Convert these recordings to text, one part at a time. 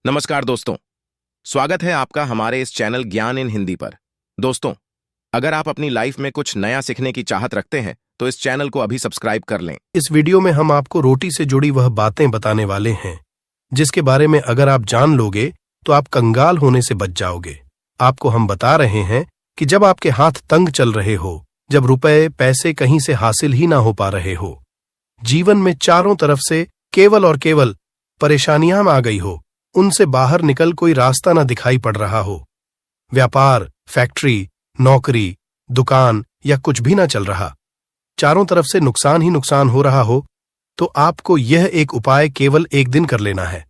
नमस्कार दोस्तों, स्वागत है आपका हमारे इस चैनल ज्ञान इन हिंदी पर। दोस्तों, अगर आप अपनी लाइफ में कुछ नया सीखने की चाहत रखते हैं तो इस चैनल को अभी सब्सक्राइब कर लें। इस वीडियो में हम आपको रोटी से जुड़ी वह बातें बताने वाले हैं जिसके बारे में अगर आप जान लोगे तो आप कंगाल होने से बच जाओगे। आपको हम बता रहे हैं कि जब आपके हाथ तंग चल रहे हो, जब रुपए पैसे कहीं से हासिल ही ना हो पा रहे हो, जीवन में चारों तरफ से केवल और केवल परेशानियां आ गई हो, उनसे बाहर निकल कोई रास्ता ना दिखाई पड़ रहा हो, व्यापार, फैक्ट्री, नौकरी, दुकान या कुछ भी ना चल रहा, चारों तरफ से नुकसान ही नुकसान हो रहा हो, तो आपको यह एक उपाय केवल एक दिन कर लेना है।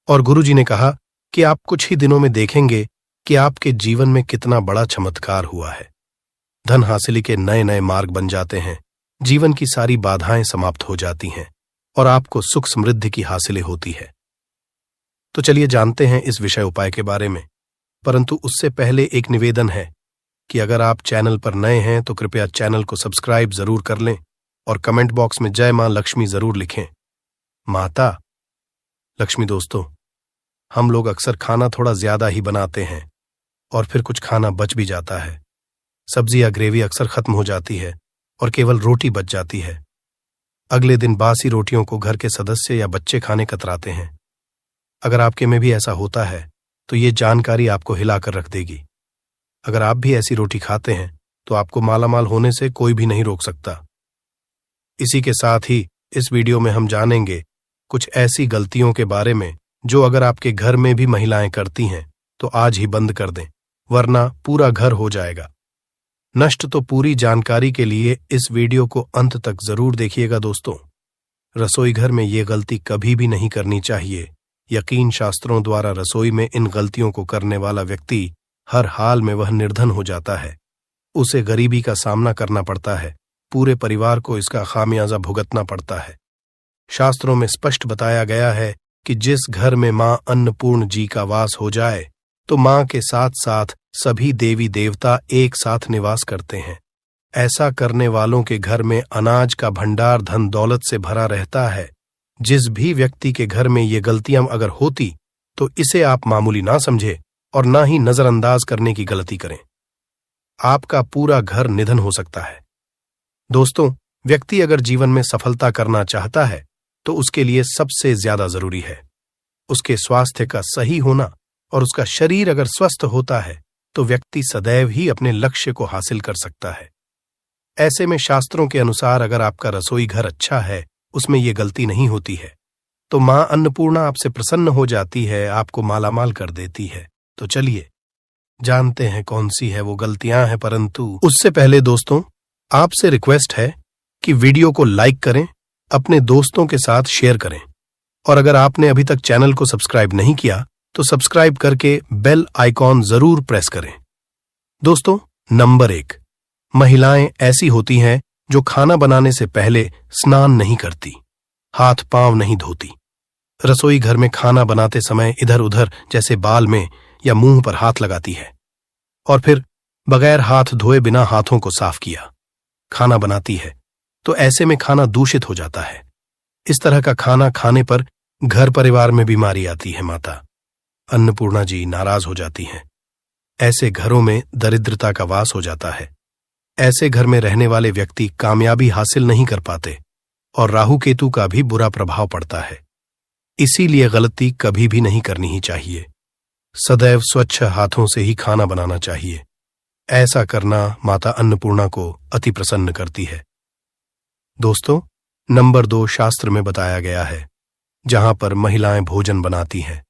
और गुरुजी ने कहा कि आप कुछ ही दिनों में देखेंगे कि आपके जीवन में कितना बड़ा चमत्कार हुआ है। धन हासिली के नए नए मार्ग बन जाते हैं, जीवन की सारी बाधाएं समाप्त हो जाती हैं और आपको सुख समृद्धि की हासिलें होती है। तो चलिए जानते हैं इस विषय उपाय के बारे में, परंतु उससे पहले एक निवेदन है कि अगर आप चैनल पर नए हैं तो कृपया चैनल को सब्सक्राइब जरूर कर लें और कमेंट बॉक्स में जय मां लक्ष्मी जरूर लिखें। माता लक्ष्मी। दोस्तों, हम लोग अक्सर खाना थोड़ा ज्यादा ही बनाते हैं और फिर कुछ खाना बच भी जाता है। सब्जी या ग्रेवी अक्सर खत्म हो जाती है और केवल रोटी बच जाती है। अगले दिन बासी रोटियों को घर के सदस्य या बच्चे खाने कतराते हैं। अगर आपके में भी ऐसा होता है तो ये जानकारी आपको हिलाकर रख देगी। अगर आप भी ऐसी रोटी खाते हैं तो आपको मालामाल होने से कोई भी नहीं रोक सकता। इसी के साथ ही इस वीडियो में हम जानेंगे कुछ ऐसी गलतियों के बारे में जो अगर आपके घर में भी महिलाएं करती हैं तो आज ही बंद कर दें, वरना पूरा घर हो जाएगा नष्ट। तो पूरी जानकारी के लिए इस वीडियो को अंत तक जरूर देखिएगा। दोस्तों, रसोई घर में ये गलती कभी भी नहीं करनी चाहिए। यकीन शास्त्रों द्वारा रसोई में इन गलतियों को करने वाला व्यक्ति हर हाल में वह निर्धन हो जाता है, उसे गरीबी का सामना करना पड़ता है, पूरे परिवार को इसका खामियाजा भुगतना पड़ता है। शास्त्रों में स्पष्ट बताया गया है कि जिस घर में मां अन्नपूर्ण जी का वास हो जाए तो मां के साथ साथ सभी देवी देवता एक साथ निवास करते हैं। ऐसा करने वालों के घर में अनाज का भंडार धन दौलत से भरा रहता है। जिस भी व्यक्ति के घर में ये गलतियां अगर होती तो इसे आप मामूली ना समझे और ना ही नजरअंदाज करने की गलती करें। आपका पूरा घर निधन हो सकता है। दोस्तों, व्यक्ति अगर जीवन में सफलता करना चाहता है तो उसके लिए सबसे ज्यादा जरूरी है उसके स्वास्थ्य का सही होना, और उसका शरीर अगर स्वस्थ होता है तो व्यक्ति सदैव ही अपने लक्ष्य को हासिल कर सकता है। ऐसे में शास्त्रों के अनुसार अगर आपका रसोई घर अच्छा है, उसमें ये गलती नहीं होती है, तो मां अन्नपूर्णा आपसे प्रसन्न हो जाती है, आपको मालामाल कर देती है। तो चलिए जानते हैं कौन सी है वो गलतियां हैं, परंतु उससे पहले दोस्तों आपसे रिक्वेस्ट है कि वीडियो को लाइक करें, अपने दोस्तों के साथ शेयर करें, और अगर आपने अभी तक चैनल को सब्सक्राइब नहीं किया तो सब्सक्राइब करके बेल आइकॉन जरूर प्रेस करें। दोस्तों, नंबर 1, महिलाएं ऐसी होती हैं जो खाना बनाने से पहले स्नान नहीं करती, हाथ पांव नहीं धोती। रसोई घर में खाना बनाते समय इधर उधर जैसे बाल में या मुंह पर हाथ लगाती है और फिर बगैर हाथ धोए बिना हाथों को साफ किया खाना बनाती है, तो ऐसे में खाना दूषित हो जाता है। इस तरह का खाना खाने पर घर परिवार में बीमारी आती है। माता अन्नपूर्णा जी नाराज हो जाती हैं। ऐसे घरों में दरिद्रता का वास हो जाता है। ऐसे घर में रहने वाले व्यक्ति कामयाबी हासिल नहीं कर पाते और राहु केतु का भी बुरा प्रभाव पड़ता है। इसीलिए गलती कभी भी नहीं करनी ही चाहिए। सदैव स्वच्छ हाथों से ही खाना बनाना चाहिए। ऐसा करना माता अन्नपूर्णा को अति प्रसन्न करती है। दोस्तों, नंबर 2, शास्त्र में बताया गया है जहां पर महिलाएं भोजन बनाती हैं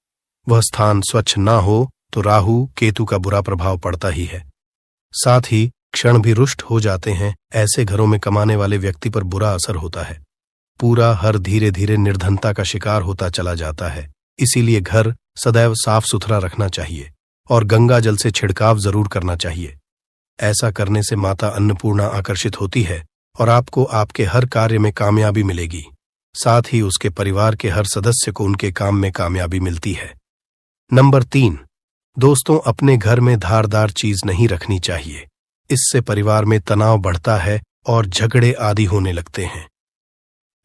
वह स्थान स्वच्छ ना हो तो राहु केतु का बुरा प्रभाव पड़ता ही है। साथ ही क्षण भी रुष्ट हो जाते हैं। ऐसे घरों में कमाने वाले व्यक्ति पर बुरा असर होता है। पूरा हर धीरे धीरे निर्धनता का शिकार होता चला जाता है। इसीलिए घर सदैव साफ सुथरा रखना चाहिए और गंगा जल से छिड़काव जरूर करना चाहिए। ऐसा करने से माता अन्नपूर्णा आकर्षित होती है और आपको आपके हर कार्य में कामयाबी मिलेगी। साथ ही उसके परिवार के हर सदस्य को उनके काम में कामयाबी मिलती है। नंबर 3, दोस्तों, अपने घर में धारदार चीज नहीं रखनी चाहिए। इससे परिवार में तनाव बढ़ता है और झगड़े आदि होने लगते हैं।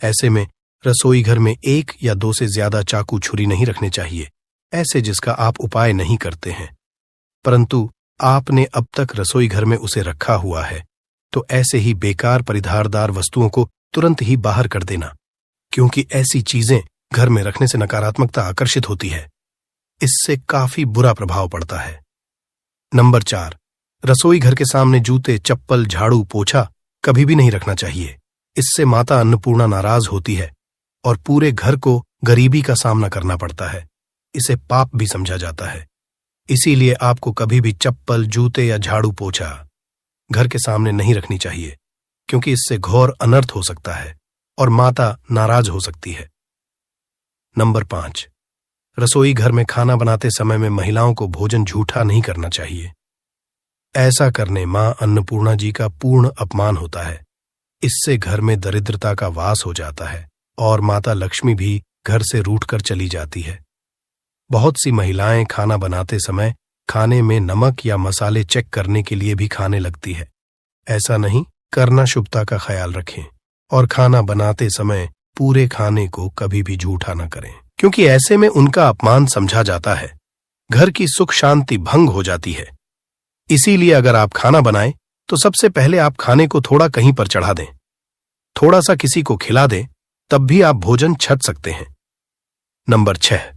ऐसे में रसोई घर में 1 या 2 से ज्यादा चाकू छुरी नहीं रखने चाहिए। ऐसे जिसका आप उपाय नहीं करते हैं, परंतु आपने अब तक रसोई घर में उसे रखा हुआ है, तो ऐसे ही बेकार परिधारदार वस्तुओं को तुरंत ही बाहर कर देना, क्योंकि ऐसी चीजें घर में रखने से नकारात्मकता आकर्षित होती है। इससे काफी बुरा प्रभाव पड़ता है। नंबर 4, रसोई घर के सामने जूते, चप्पल, झाड़ू, पोछा कभी भी नहीं रखना चाहिए। इससे माता अन्नपूर्णा नाराज होती है और पूरे घर को गरीबी का सामना करना पड़ता है। इसे पाप भी समझा जाता है। इसीलिए आपको कभी भी चप्पल, जूते या झाड़ू, पोछा घर के सामने नहीं रखनी चाहिए, क्योंकि इससे घोर अनर्थ हो सकता है और माता नाराज हो सकती है। नंबर 5, रसोई घर में खाना बनाते समय में महिलाओं को भोजन झूठा नहीं करना चाहिए। ऐसा करने मां अन्नपूर्णा जी का पूर्ण अपमान होता है। इससे घर में दरिद्रता का वास हो जाता है और माता लक्ष्मी भी घर से रूठकर चली जाती है। बहुत सी महिलाएं खाना बनाते समय खाने में नमक या मसाले चेक करने के लिए भी खाने लगती है। ऐसा नहीं करना, शुभता का ख्याल रखें और खाना बनाते समय पूरे खाने को कभी भी झूठा न करें, क्योंकि ऐसे में उनका अपमान समझा जाता है। घर की सुख शांति भंग हो जाती है। इसीलिए अगर आप खाना बनाएं तो सबसे पहले आप खाने को थोड़ा कहीं पर चढ़ा दें, थोड़ा सा किसी को खिला दें, तब भी आप भोजन छक सकते हैं। नंबर 6,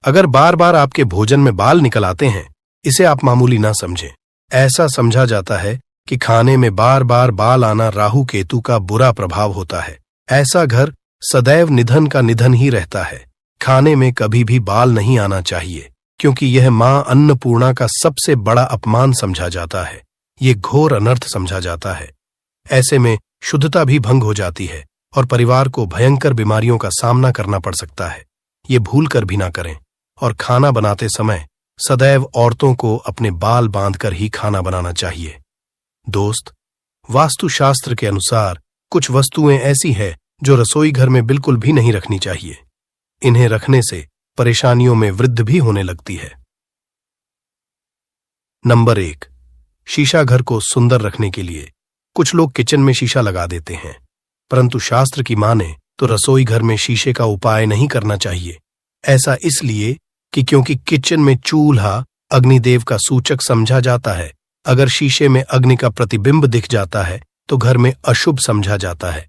अगर बार बार आपके भोजन में बाल निकल आते हैं, इसे आप मामूली ना समझें। ऐसा समझा जाता है कि खाने में बार बार बाल आना राहु केतु का बुरा प्रभाव होता है। ऐसा घर सदैव निधन का निधन ही रहता है। खाने में कभी भी बाल नहीं आना चाहिए, क्योंकि यह मां अन्नपूर्णा का सबसे बड़ा अपमान समझा जाता है। ये घोर अनर्थ समझा जाता है। ऐसे में शुद्धता भी भंग हो जाती है और परिवार को भयंकर बीमारियों का सामना करना पड़ सकता है। ये भूल कर भी ना करें और खाना बनाते समय सदैव औरतों को अपने बाल बांधकर ही खाना बनाना चाहिए। दोस्त, वास्तुशास्त्र के अनुसार कुछ वस्तुएं ऐसी हैं जो रसोई घर में बिल्कुल भी नहीं रखनी चाहिए। इन्हें रखने से परेशानियों में वृद्धि भी होने लगती है। नंबर 1, शीशा घर को सुंदर रखने के लिए कुछ लोग किचन में शीशा लगा देते हैं, परंतु शास्त्र की माने तो रसोई घर में शीशे का उपाय नहीं करना चाहिए। ऐसा इसलिए कि क्योंकि किचन में चूल्हा अग्निदेव का सूचक समझा जाता है। अगर शीशे में अग्नि का प्रतिबिंब दिख जाता है तो घर में अशुभ समझा जाता है।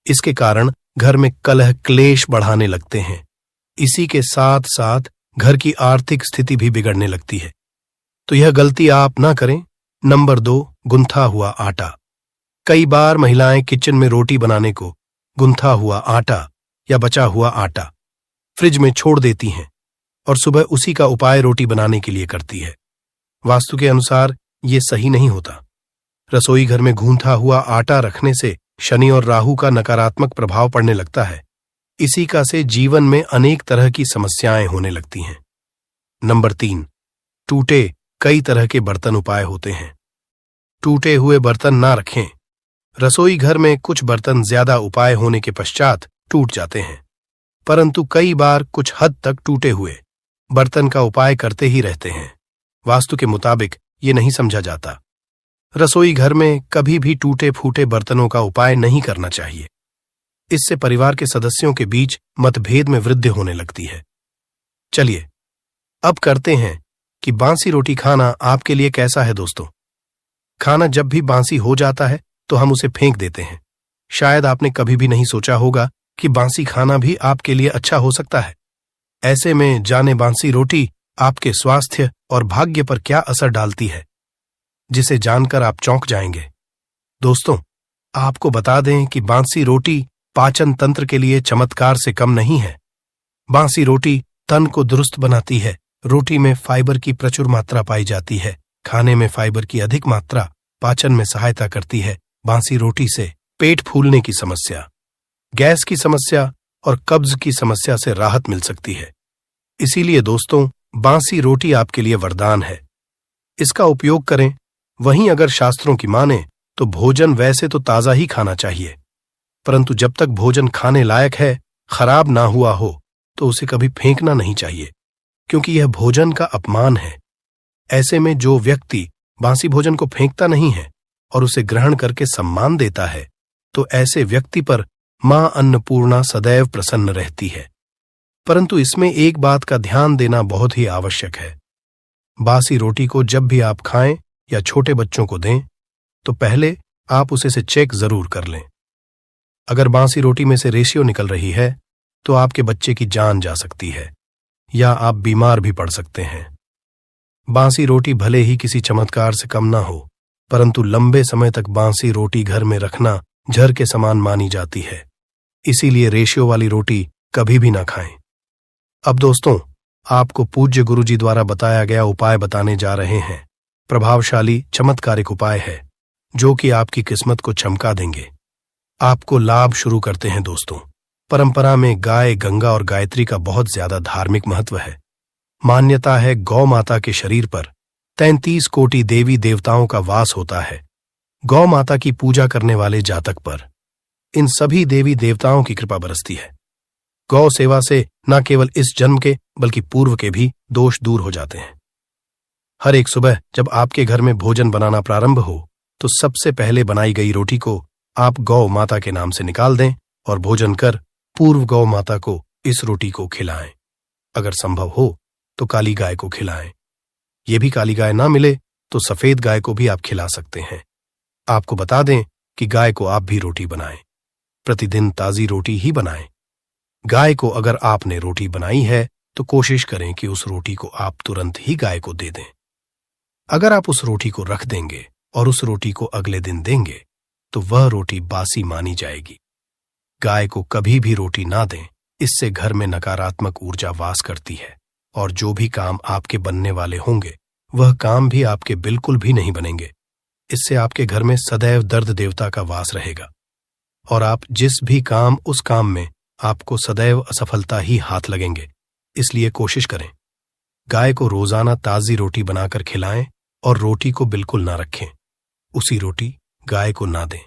इसके कारण घर में कलह क्लेश बढ़ाने लगते हैं। इसी के साथ साथ घर की आर्थिक स्थिति भी बिगड़ने लगती है। तो यह गलती आप ना करें। नंबर 2, गुंथा हुआ आटा। कई बार महिलाएं किचन में रोटी बनाने को गुंथा हुआ आटा या बचा हुआ आटा फ्रिज में छोड़ देती हैं और सुबह उसी का उपाय रोटी बनाने के लिए करती है। वास्तु के अनुसार ये सही नहीं होता। रसोई घर में गूंथा हुआ आटा रखने से शनि और राहु का नकारात्मक प्रभाव पड़ने लगता है। इसी का से जीवन में अनेक तरह की समस्याएं होने लगती हैं। नंबर 3, टूटे कई तरह के बर्तन उपाय होते हैं। टूटे हुए बर्तन ना रखें। रसोई घर में कुछ बर्तन ज्यादा उपाय होने के पश्चात टूट जाते हैं, परंतु कई बार कुछ हद तक टूटे हुए बर्तन का उपाय करते ही रहते हैं। वास्तु के मुताबिक ये नहीं समझा जाता। रसोई घर में कभी भी टूटे फूटे बर्तनों का उपाय नहीं करना चाहिए। इससे परिवार के सदस्यों के बीच मतभेद में वृद्धि होने लगती है। चलिए अब करते हैं कि बांसी रोटी खाना आपके लिए कैसा है। दोस्तों, खाना जब भी बांसी हो जाता है तो हम उसे फेंक देते हैं। शायद आपने कभी भी नहीं सोचा होगा कि बांसी खाना भी आपके लिए अच्छा हो सकता है। ऐसे में जाने बांसी रोटी आपके स्वास्थ्य और भाग्य पर क्या असर डालती है, जिसे जानकर आप चौंक जाएंगे। दोस्तों, आपको बता दें कि बांसी रोटी पाचन तंत्र के लिए चमत्कार से कम नहीं है। बांसी रोटी तन को दुरुस्त बनाती है। रोटी में फाइबर की प्रचुर मात्रा पाई जाती है। खाने में फाइबर की अधिक मात्रा पाचन में सहायता करती है। बांसी रोटी से पेट फूलने की समस्या, गैस की समस्या और कब्ज की समस्या से राहत मिल सकती है। इसीलिए दोस्तों, बांसी रोटी आपके लिए वरदान है। इसका उपयोग करें। वहीं अगर शास्त्रों की माने तो भोजन वैसे तो ताजा ही खाना चाहिए, परंतु जब तक भोजन खाने लायक है, खराब ना हुआ हो, तो उसे कभी फेंकना नहीं चाहिए, क्योंकि यह भोजन का अपमान है। ऐसे में जो व्यक्ति बांसी भोजन को फेंकता नहीं है और उसे ग्रहण करके सम्मान देता है, तो ऐसे व्यक्ति पर मां अन्नपूर्णा सदैव प्रसन्न रहती है। परंतु इसमें एक बात का ध्यान देना बहुत ही आवश्यक है। बासी रोटी को जब भी आप खाएं या छोटे बच्चों को दें तो पहले आप उसे से चेक जरूर कर लें। अगर बासी रोटी में से रेशियो निकल रही है तो आपके बच्चे की जान जा सकती है या आप बीमार भी पड़ सकते हैं। बासी रोटी भले ही किसी चमत्कार से कम ना हो, परंतु लंबे समय तक बासी रोटी घर में रखना जहर के समान मानी जाती है। इसीलिए रेशियो वाली रोटी कभी भी ना खाएं। अब दोस्तों, आपको पूज्य गुरुजी द्वारा बताया गया उपाय बताने जा रहे हैं। प्रभावशाली चमत्कारिक उपाय है जो कि आपकी किस्मत को चमका देंगे। आपको लाभ शुरू करते हैं दोस्तों। परंपरा में गाय, गंगा और गायत्री का बहुत ज्यादा धार्मिक महत्व है। मान्यता है गौ माता के शरीर पर 33 कोटि देवी देवताओं का वास होता है। गौ माता की पूजा करने वाले जातक पर इन सभी देवी देवताओं की कृपा बरसती है। गौ सेवा से न केवल इस जन्म के बल्कि पूर्व के भी दोष दूर हो जाते हैं। हर एक सुबह जब आपके घर में भोजन बनाना प्रारंभ हो तो सबसे पहले बनाई गई रोटी को आप गौ माता के नाम से निकाल दें और भोजन कर पूर्व गौ माता को इस रोटी को खिलाएं। अगर संभव हो तो काली गाय को खिलाएं। ये भी काली गाय ना मिले तो सफेद गाय को भी आप खिला सकते हैं। आपको बता दें कि गाय को आप भी रोटी बनाएं। प्रतिदिन ताजी रोटी ही बनाएं। गाय को अगर आपने रोटी बनाई है तो कोशिश करें कि उस रोटी को आप तुरंत ही गाय को दे दें। अगर आप उस रोटी को रख देंगे और उस रोटी को अगले दिन देंगे तो वह रोटी बासी मानी जाएगी। गाय को कभी भी रोटी ना दें, इससे घर में नकारात्मक ऊर्जा वास करती है और जो भी काम आपके बनने वाले होंगे वह काम भी आपके बिल्कुल भी नहीं बनेंगे। इससे आपके घर में सदैव दर्द देवता का वास रहेगा और आप जिस भी काम उस काम में आपको सदैव असफलता ही हाथ लगेंगे। इसलिए कोशिश करें गाय को रोजाना ताजी रोटी बनाकर खिलाएं और रोटी को बिल्कुल ना रखें। उसी रोटी गाय को ना दें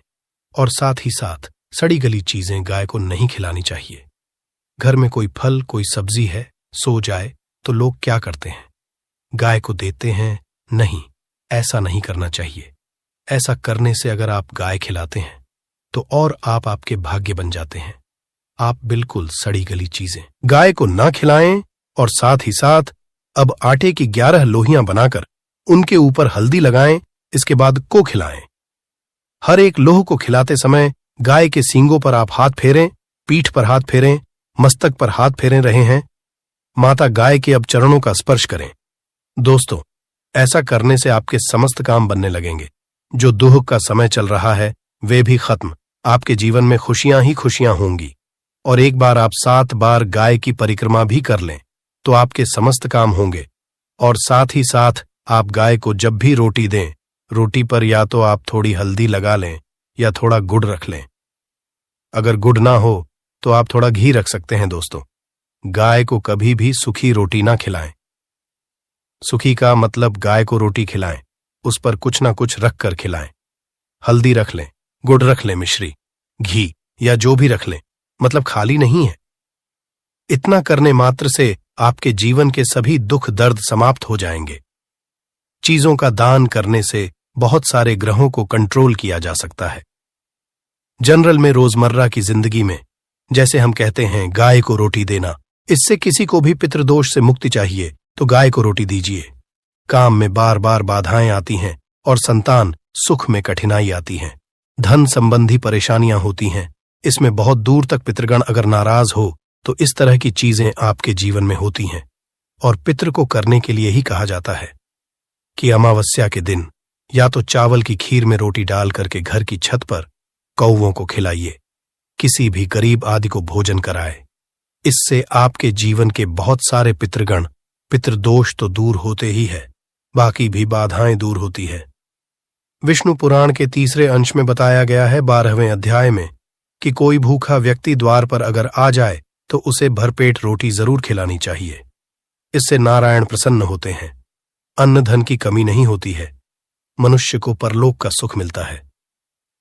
और साथ ही साथ सड़ी गली चीजें गाय को नहीं खिलानी चाहिए। घर में कोई फल, कोई सब्जी है, सो जाए तो लोग क्या करते हैं, गाय को देते हैं। नहीं, ऐसा नहीं करना चाहिए। ऐसा करने से अगर आप गाय खिलाते हैं तो और आप आपके भाग्य बन जाते हैं। आप बिल्कुल सड़ी गली चीजें गाय को ना खिलाएं और साथ ही साथ अब आटे की 11 लोहियां बनाकर उनके ऊपर हल्दी लगाएं। इसके बाद को खिलाएं। हर एक लोह को खिलाते समय गाय के सींगों पर आप हाथ फेरें, पीठ पर हाथ फेरें, मस्तक पर हाथ फेरे रहे हैं। माता गाय के अब चरणों का स्पर्श करें। दोस्तों, ऐसा करने से आपके समस्त काम बनने लगेंगे। जो दुख का समय चल रहा है वे भी खत्म। आपके जीवन में खुशियां ही खुशियां होंगी। और एक बार आप 7 बार गाय की परिक्रमा भी कर लें तो आपके समस्त काम होंगे। और साथ ही साथ आप गाय को जब भी रोटी दें, रोटी पर या तो आप थोड़ी हल्दी लगा लें या थोड़ा गुड़ रख लें। अगर गुड़ ना हो तो आप थोड़ा घी रख सकते हैं। दोस्तों, गाय को कभी भी सूखी रोटी ना खिलाएं। सूखी का मतलब गाय को रोटी खिलाएं, उस पर कुछ ना कुछ रख कर खिलाएं। हल्दी रख लें, गुड़ रख लें, मिश्री, घी या जो भी रख लें, मतलब खाली नहीं है। इतना करने मात्र से आपके जीवन के सभी दुख दर्द समाप्त हो जाएंगे। चीजों का दान करने से बहुत सारे ग्रहों को कंट्रोल किया जा सकता है। जनरल में रोजमर्रा की जिंदगी में जैसे हम कहते हैं गाय को रोटी देना, इससे किसी को भी पितृदोष से मुक्ति चाहिए तो गाय को रोटी दीजिए। काम में बार बार बाधाएं आती हैं और संतान सुख में कठिनाई आती हैं। धन संबंधी परेशानियां होती हैं। इसमें बहुत दूर तक पितृगण अगर नाराज हो तो इस तरह की चीजें आपके जीवन में होती हैं। और पितृ को करने के लिए ही कहा जाता है कि अमावस्या के दिन या तो चावल की खीर में रोटी डाल करके घर की छत पर कौवों को खिलाइए, किसी भी गरीब आदि को भोजन कराए। इससे आपके जीवन के बहुत सारे पितृगण, पितृदोष तो दूर होते ही है, बाकी भी बाधाएं दूर होती है। विष्णु पुराण के 3 अंश में बताया गया है 12वें अध्याय में कि कोई भूखा व्यक्ति द्वार पर अगर आ जाए तो उसे भरपेट रोटी जरूर खिलानी चाहिए। इससे नारायण प्रसन्न होते हैं। अन्न धन की कमी नहीं होती है। मनुष्य को परलोक का सुख मिलता है।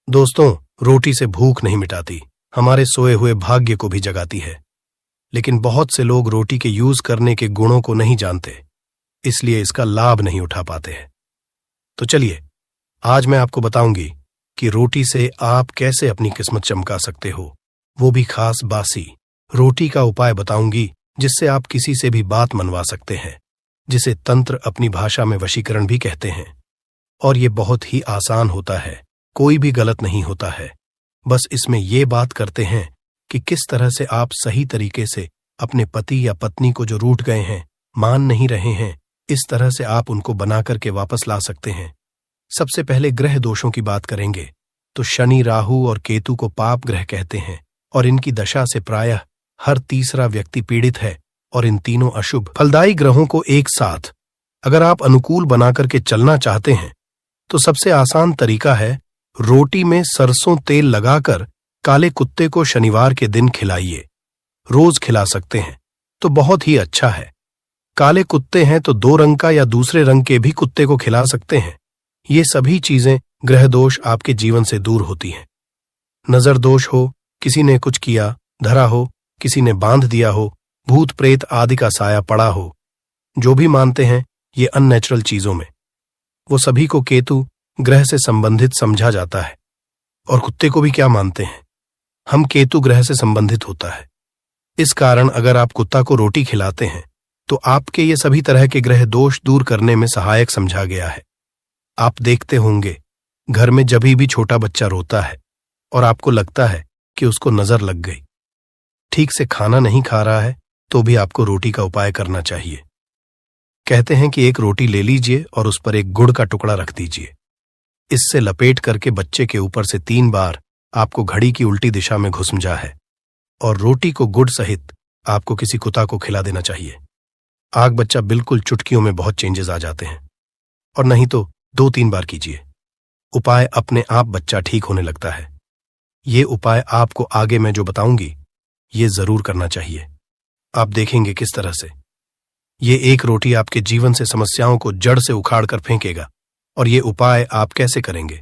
दोस्तों, रोटी से भूख नहीं मिटाती, हमारे सोए हुए भाग्य को भी जगाती है। लेकिन बहुत से लोग रोटी के यूज करने के गुणों को नहीं जानते, इसलिए इसका लाभ नहीं उठा पाते हैं। तो चलिए, आज मैं आपको बताऊंगी कि रोटी से आप कैसे अपनी किस्मत चमका सकते हो, वो भी खास बासी रोटी का उपाय बताऊंगी जिससे आप किसी से भी बात मनवा सकते हैं, जिसे तंत्र अपनी भाषा में वशीकरण भी कहते हैं। और ये बहुत ही आसान होता है, कोई भी गलत नहीं होता है। बस इसमें ये बात करते हैं कि किस तरह से आप सही तरीके से अपने पति या पत्नी को जो रूठ गए हैं, मान नहीं रहे हैं, इस तरह से आप उनको बना करके वापस ला सकते हैं। सबसे पहले ग्रह दोषों की बात करेंगे तो शनि, राहु और केतु को पाप ग्रह कहते हैं और इनकी दशा से प्रायः हर तीसरा व्यक्ति पीड़ित है। और इन तीनों अशुभ फलदायी ग्रहों को एक साथ अगर आप अनुकूल बना करके चलना चाहते हैं तो सबसे आसान तरीका है रोटी में सरसों तेल लगाकर काले कुत्ते को शनिवार के दिन खिलाइए। रोज खिला सकते हैं तो बहुत ही अच्छा है। काले कुत्ते हैं तो 2 रंग का या दूसरे रंग के भी कुत्ते को खिला सकते हैं। ये सभी चीजें ग्रह दोष आपके जीवन से दूर होती हैं। नजर दोष हो, किसी ने कुछ किया, धरा हो, किसी ने बांध दिया हो, भूत प्रेत आदि का साया पड़ा हो, जो भी मानते हैं ये अननेचुरल चीजों में, वो सभी को केतु ग्रह से संबंधित समझा जाता है। और कुत्ते को भी क्या मानते हैं, हम केतु ग्रह से संबंधित होता है। इस कारण अगर आप कुत्ता को रोटी खिलाते हैं तो आपके ये सभी तरह के ग्रह दोष दूर करने में सहायक समझा गया है। आप देखते होंगे घर में जब भी छोटा बच्चा रोता है और आपको लगता है कि उसको नजर लग गई, ठीक से खाना नहीं खा रहा है, तो भी आपको रोटी का उपाय करना चाहिए। कहते हैं कि एक रोटी ले लीजिए और उस पर एक गुड़ का टुकड़ा रख दीजिए। इससे लपेट करके बच्चे के ऊपर से 3 बार आपको घड़ी की उल्टी दिशा में घुसमजा है और रोटी को गुड़ सहित आपको किसी कुत्ता को खिला देना चाहिए। आग बच्चा बिल्कुल चुटकियों में बहुत चेंजेस आ जाते हैं। और नहीं तो 2-3 बार कीजिए, उपाय अपने आप बच्चा ठीक होने लगता है। ये उपाय आपको आगे मैं जो बताऊंगी ये जरूर करना चाहिए। आप देखेंगे किस तरह से ये एक रोटी आपके जीवन से समस्याओं को जड़ से उखाड़ कर फेंकेगा। और ये उपाय आप कैसे करेंगे,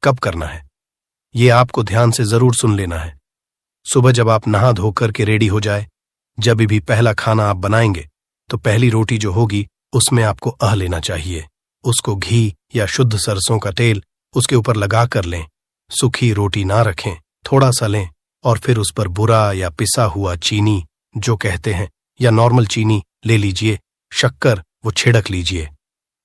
कब करना है, ये आपको ध्यान से जरूर सुन लेना है। सुबह जब आप नहा धोकर के रेडी हो जाए, जब भी पहला खाना आप बनाएंगे तो पहली रोटी जो होगी उसमें आपको अह लेना चाहिए। उसको घी या शुद्ध सरसों का तेल उसके ऊपर लगा कर लें। सूखी रोटी ना रखें, थोड़ा सा लें और फिर उस पर बुरा या पिसा हुआ चीनी जो कहते हैं या नॉर्मल चीनी ले लीजिए, शक्कर वो छिड़क लीजिए।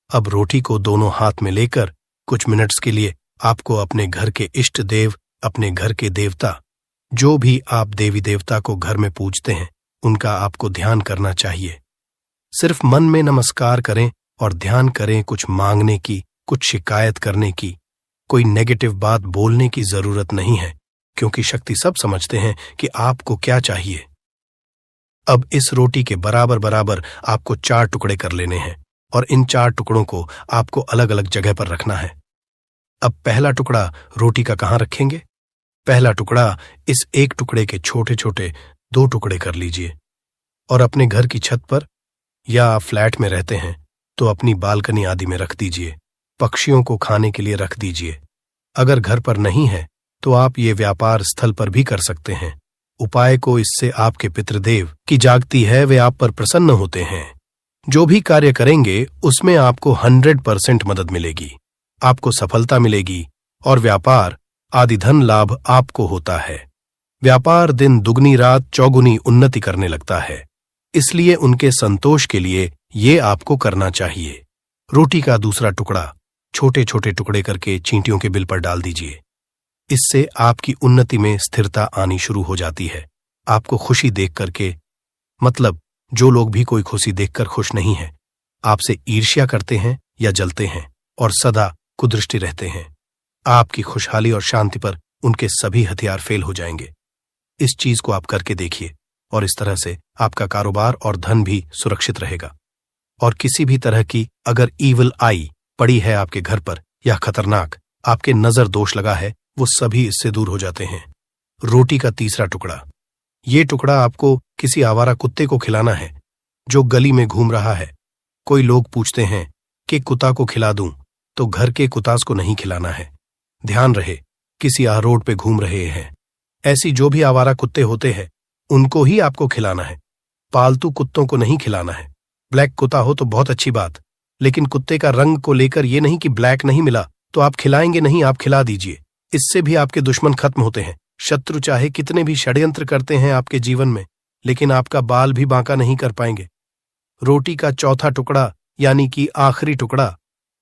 अब रोटी को दोनों हाथ में लेकर कुछ मिनट्स के लिए आपको अपने घर के इष्ट देव, अपने घर के देवता, जो भी आप देवी देवता को घर में पूजते हैं, उनका आपको ध्यान करना चाहिए। सिर्फ मन में नमस्कार करें और ध्यान करें, कुछ मांगने की, कुछ शिकायत करने की, कोई नेगेटिव बात बोलने की जरूरत नहीं है, क्योंकि शक्ति सब समझते हैं कि आपको क्या चाहिए। अब इस रोटी के बराबर बराबर आपको 4 टुकड़े कर लेने हैं और इन 4 टुकड़ों को आपको अलग अलग जगह पर रखना है। अब पहला टुकड़ा रोटी का कहाँ रखेंगे? पहला टुकड़ा इस एक टुकड़े के छोटे छोटे 2 टुकड़े कर लीजिए और अपने घर की छत पर या फ्लैट में रहते हैं तो अपनी बालकनी आदि में रख दीजिए। पक्षियों को खाने के लिए रख दीजिए। अगर घर पर नहीं है तो आप ये व्यापार स्थल पर भी कर सकते हैं। उपाय को इससे आपके पितृदेव की जागती है, वे आप पर प्रसन्न होते हैं। जो भी कार्य करेंगे उसमें आपको 100% मदद मिलेगी, आपको सफलता मिलेगी और व्यापार आदि धन लाभ आपको होता है। व्यापार दिन दुगनी रात चौगुनी उन्नति करने लगता है, इसलिए उनके संतोष के लिए ये आपको करना चाहिए। रोटी का दूसरा टुकड़ा छोटे छोटे टुकड़े करके चींटियों के बिल पर डाल दीजिए। इससे आपकी उन्नति में स्थिरता आनी शुरू हो जाती है। आपको खुशी देख करके, मतलब जो लोग भी कोई खुशी देखकर खुश नहीं है, आपसे ईर्ष्या करते हैं या जलते हैं और सदा कुदृष्टि रहते हैं, आपकी खुशहाली और शांति पर उनके सभी हथियार फेल हो जाएंगे। इस चीज को आप करके देखिए और इस तरह से आपका कारोबार और धन भी सुरक्षित रहेगा। और किसी भी तरह की अगर ईविल आई पड़ी है आपके घर पर या खतरनाक आपके नजर दोष लगा है, वो सभी इससे दूर हो जाते हैं। रोटी का तीसरा टुकड़ा, ये टुकड़ा आपको किसी आवारा कुत्ते को खिलाना है जो गली में घूम रहा है। कोई लोग पूछते हैं कि कुत्ता को खिला दूं, तो घर के कुत्तास को नहीं खिलाना है। ध्यान रहे, किसी रोड पे घूम रहे हैं, ऐसी जो भी आवारा कुत्ते होते हैं उनको ही आपको खिलाना है। पालतू कुत्तों को नहीं खिलाना है। ब्लैक कुत्ता हो तो बहुत अच्छी बात, लेकिन कुत्ते का रंग को लेकर ये नहीं कि ब्लैक नहीं मिला तो आप खिलाएंगे नहीं, आप खिला दीजिए। इससे भी आपके दुश्मन खत्म होते हैं। शत्रु चाहे कितने भी षड्यंत्र करते हैं आपके जीवन में, लेकिन आपका बाल भी बांका नहीं कर पाएंगे। रोटी का चौथा टुकड़ा यानी कि आखिरी टुकड़ा,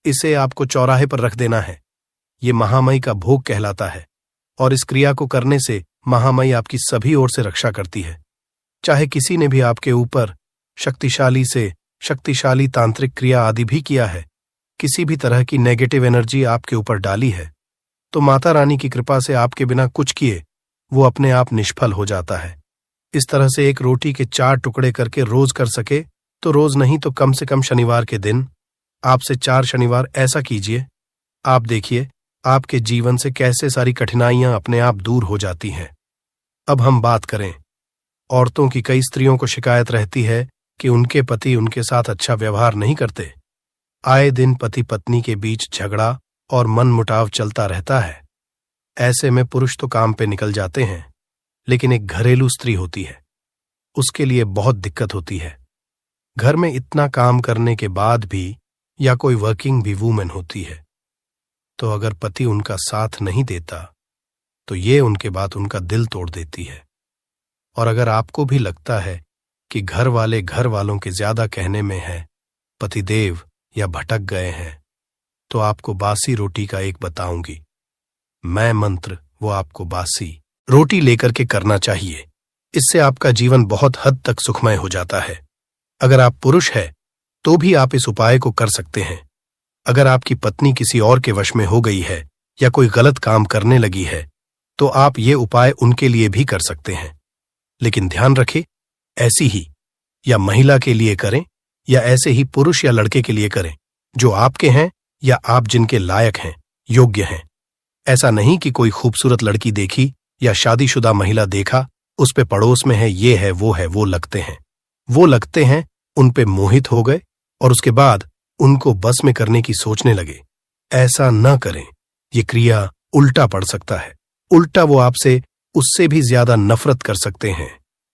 इसे आपको चौराहे पर रख देना है। ये महामयी का भोग कहलाता है और इस क्रिया को करने से महामयी आपकी सभी ओर से रक्षा करती है। चाहे किसी ने भी आपके ऊपर शक्तिशाली तांत्रिक क्रिया आदि भी किया है, किसी भी तरह की नेगेटिव एनर्जी आपके ऊपर डाली है, तो माता रानी की कृपा से आपके बिना कुछ किए वो अपने आप निष्फल हो जाता है। इस तरह से एक रोटी के 4 टुकड़े करके रोज कर सके तो रोज नहीं तो कम से कम शनिवार के दिन आपसे 4 शनिवार ऐसा कीजिए। आप देखिए आपके जीवन से कैसे सारी कठिनाइयां अपने आप दूर हो जाती हैं। अब हम बात करें, औरतों की कई स्त्रियों को शिकायत रहती है कि उनके पति उनके साथ अच्छा व्यवहार नहीं करते। आए दिन पति पत्नी के बीच झगड़ा और मनमुटाव चलता रहता है। ऐसे में पुरुष तो काम पे निकल जाते हैं, लेकिन एक घरेलू स्त्री होती है, उसके लिए बहुत दिक्कत होती है। घर में इतना काम करने के बाद भी, या कोई वर्किंग भी वूमेन होती है, तो अगर पति उनका साथ नहीं देता तो ये उनके बाद उनका दिल तोड़ देती है। और अगर आपको भी लगता है कि घर वाले घर वालों के ज्यादा कहने में है, पतिदेव या भटक गए हैं, तो आपको बासी रोटी का एक बताऊंगी मैं मंत्र, वो आपको बासी रोटी लेकर के करना चाहिए। इससे आपका जीवन बहुत हद तक सुखमय हो जाता है। अगर आप पुरुष हैं तो भी आप इस उपाय को कर सकते हैं। अगर आपकी पत्नी किसी और के वश में हो गई है या कोई गलत काम करने लगी है तो आप ये उपाय उनके लिए भी कर सकते हैं। लेकिन ध्यान रखें, ऐसी ही या महिला के लिए करें या ऐसे ही पुरुष या लड़के के लिए करें जो आपके हैं या आप जिनके लायक हैं, योग्य हैं। ऐसा नहीं कि कोई खूबसूरत लड़की देखी या शादीशुदा महिला देखा, उस पे पड़ोस में है, ये है, वो लगते हैं, उन पे मोहित हो गए और उसके बाद उनको बस में करने की सोचने लगे। ऐसा न करें, ये क्रिया उल्टा पड़ सकता है। उल्टा वो आपसे उससे भी ज्यादा नफरत कर सकते हैं।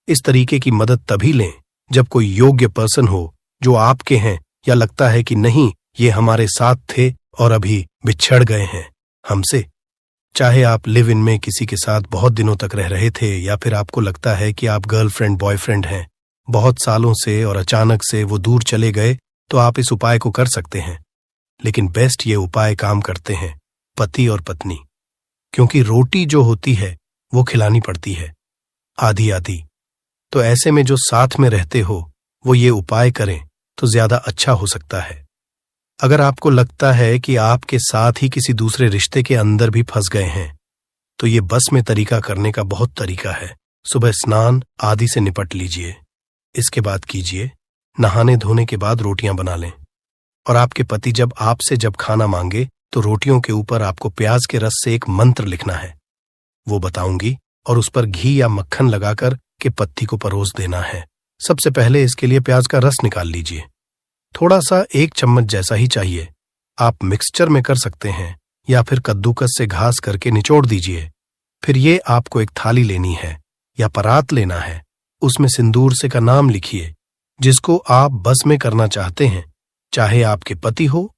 इस तरीके की मदद तभी लें जब कोई योग्य पर्सन हो जो आपके हैं, या लगता है कि नहीं ये हमारे साथ थे और अभी बिछड़ गए हैं हमसे। चाहे आप लिव इन में किसी के साथ बहुत दिनों तक रह रहे थे, या फिर आपको लगता है कि आप गर्लफ्रेंड बॉयफ्रेंड हैं बहुत सालों से और अचानक से वो दूर चले गए, तो आप इस उपाय को कर सकते हैं। लेकिन बेस्ट ये उपाय काम करते हैं पति और पत्नी, क्योंकि रोटी जो होती है वो खिलानी पड़ती है आधी आधी। तो ऐसे में जो साथ में रहते हो वो ये उपाय करें तो ज्यादा अच्छा हो सकता है। अगर आपको लगता है कि आपके साथ ही किसी दूसरे रिश्ते के अंदर भी फंस गए हैं, तो ये बस में तरीका करने का बहुत तरीका है। सुबह स्नान आदि से निपट लीजिए, इसके बाद कीजिए, नहाने धोने के बाद रोटियां बना लें। और आपके पति जब आपसे खाना मांगे तो रोटियों के ऊपर आपको प्याज के रस से एक मंत्र लिखना है, वो बताऊंगी, और उस पर घी या मक्खन लगाकर के पत्ती को परोस देना है। सबसे पहले इसके लिए प्याज का रस निकाल लीजिए, थोड़ा सा 1 चम्मच जैसा ही चाहिए। आप मिक्सचर में कर सकते हैं या फिर कद्दूकस से घास करके निचोड़ दीजिए। फिर ये आपको एक थाली लेनी है या परात लेना है, उसमें सिंदूर से का नाम लिखिए जिसको आप बस में करना चाहते हैं, चाहे आपके पति हो